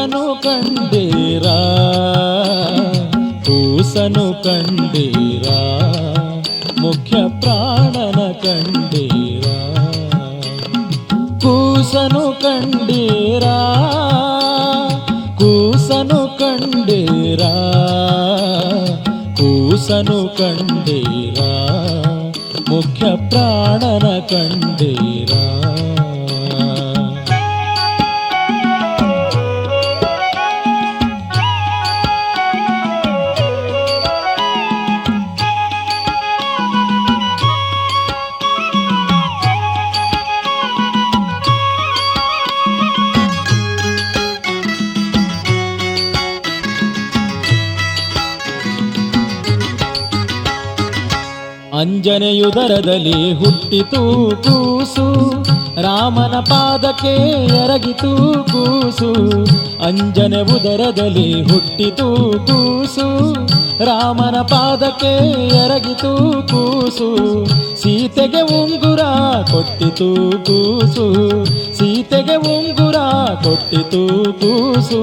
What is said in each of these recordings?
ಕೂಸನು ಕಂಡೀರಾ ಕೂಸನು ಕಂಡೀರಾ ಮುಖ್ಯ ಪ್ರಾಣನ ಕಂಡೀರಾ ಕೂಸನು ಕಂಡೀರಾ ಕೂಸನು ಕಂಡೀರಾ ಕೂಸನು ಕಂಡೀರಾ ಮುಖ್ಯ ಪ್ರಾಣನ ಕಂಡೀರಾ ಅಂಜನೆಯುದರದಲ್ಲಿ ಹುಟ್ಟಿತು ಕೂಸು ರಾಮನ ಪಾದಕ್ಕೆ ಎರಗಿತು ಕೂಸು ಅಂಜನೆ ಉದರದಲ್ಲಿ ಹುಟ್ಟಿತು ಕೂಸು ರಾಮನ ಪಾದಕ್ಕೆ ಎರಗಿತು ಕೂಸು ಸೀತೆಗೆ ಉಂಗುರ ಕೊಟ್ಟಿತು ಕೂಸು ಸೀತೆಗೆ ಉಂಗುರ ಕೊಟ್ಟಿತು ಕೂಸು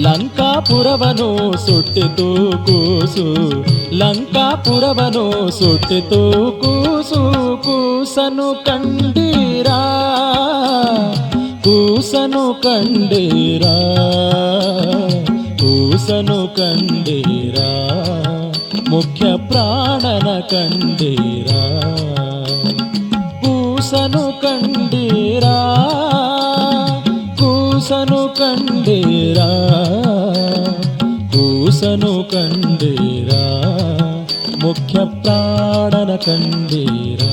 ಲಂಕಾಪುರವನು ಸುಟ್ಟಿತು ಕೂಸು ಲಂಕಾಪುರವನು ಸುಟ್ಟಿತು ಕೂಸು ಕೂಸನು ಕಂಡೀರಾ ಕೂಸನು ಕಂಡೀರಾ ಕೂಸನು ಕಂಡೀರಾ ಮುಖ್ಯ ಪ್ರಾಣನ ಕಂಡೀರಾ ಕೂಸನು ಕಂಡೀರಾ ಕೂಸನು ಕಂಡೀರಾ ಕೂಸನು ಕಂಡೀರಾ ಮುಖ್ಯ ಪ್ರಾಣನ ಕಂಡೀರಾ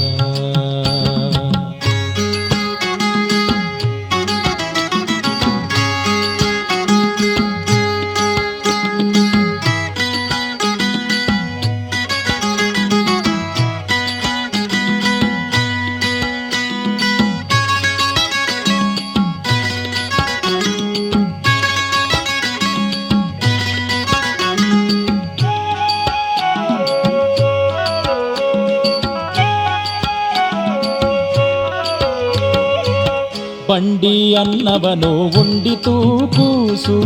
ಬಂಡಿ ಅನ್ನವನು ಉಂಡಿತು ಕೂಸು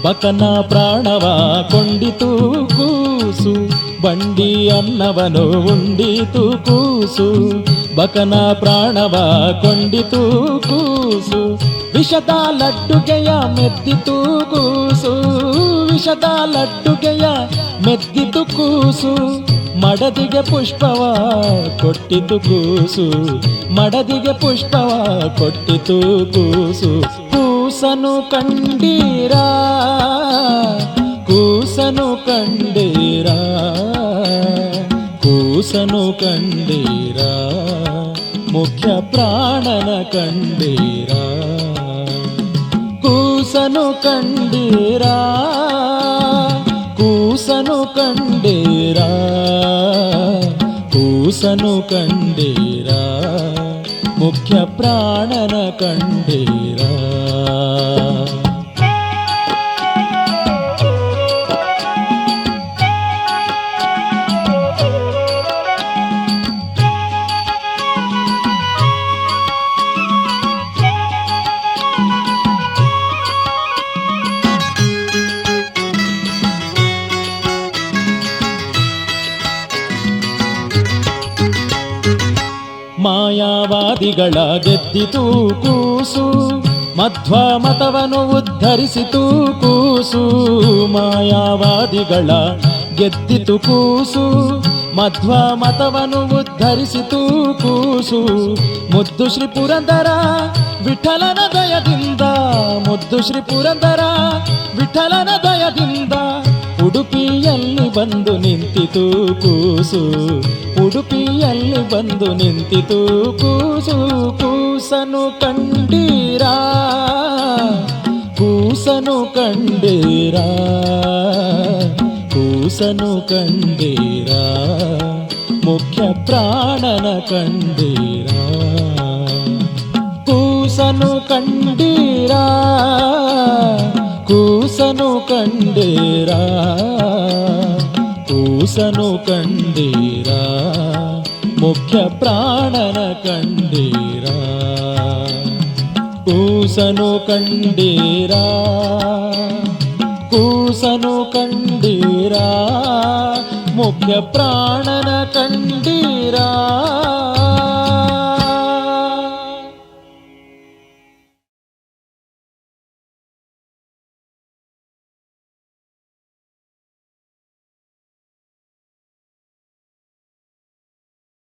ಬಕನ ಪ್ರಾಣವ ಕೊಂಡಿತು ಕೂಸು ಬಂಡಿ ಅನ್ನವನು ಉಂಡಿತು ಕೂಸು ಬಕನ ಪ್ರಾಣವ ಕೊಂಡಿತು ಕೂಸು ವಿಷದ ಲಡ್ಡುಗೆಯ ಮೆದ್ದಿತು ಕೂಸು ವಿಷದ ಲಡ್ಡುಗೆಯ ಮೆದ್ದಿತು ಕೂಸು ಮಡದಿಗೆ ಪುಷ್ಪವ ಕೊಟ್ಟಿತು ಕೂಸು ಮಡದಿಗೆ ಪುಷ್ಪವ ಕೊಟ್ಟಿತು ಕೂಸು ಕೂಸನು ಕಂಡೀರಾ ಕೂಸನು ಕಂಡೀರಾ ಕೂಸನು ಕಂಡೀರಾ ಮುಖ್ಯ ಪ್ರಾಣನ ಕಂಡೀರಾ ಕೂಸನು ಕಂಡೀರಾ ಕೂಸನು ಕಂಡೀರಾ ಕೂಸನು ಕಂಡೀರಾ ಮುಖ್ಯ ಪ್ರಾಣನ ಕಂಡೀರಾ ಮಾಯಾವಾದಿಗಳ ಗೆದ್ದಿತು ಕೂಸು ಮಧ್ವ ಮತವನ್ನು ಉದ್ಧರಿಸಿತು ಕೂಸು ಮಾಯಾವಾದಿಗಳ ಗೆದ್ದಿತು ಕೂಸು ಮಧ್ವ ಮತವನ್ನು ಉದ್ಧರಿಸಿತು ಕೂಸು ಮುದ್ದು ಶ್ರೀ ಪುರಂದರ ವಿಠಲನ ದಯದಿಂದ ಮುದ್ದು ಶ್ರೀ ಪುರಂದರ ವಿಠಲನ ದಯದಿಂದ ಉಡುಪಿಯಲ್ಲಿ ಬಂದು ನಿಂತಿತು ಕೂಸು ಉಡುಪಿಯಲ್ಲಿ ಬಂದು ನಿಂತಿತು ಕೂಸು ಕೂಸನು ಕಂಡೀರಾ ಕೂಸನು ಕಂಡೀರಾ ಕೂಸನು ಕಂಡೀರಾ ಮುಖ್ಯ ಪ್ರಾಣನ ಕಂಡೀರಾ ಕೂಸನು ಕಂಡೀರಾ ಕೂಸನು ಕಂಡೀರಾ ಕೂಸನು ಕಂಡೀರಾ ಮುಖ್ಯ ಪ್ರಾಣನ ಕಂಡೀರಾ ಕೂಸನು ಕಂಡೀರಾ ಕೂಸನು ಕಂಡೀರಾ ಮುಖ್ಯ ಪ್ರಾಣನ ಕಂಡೀರಾ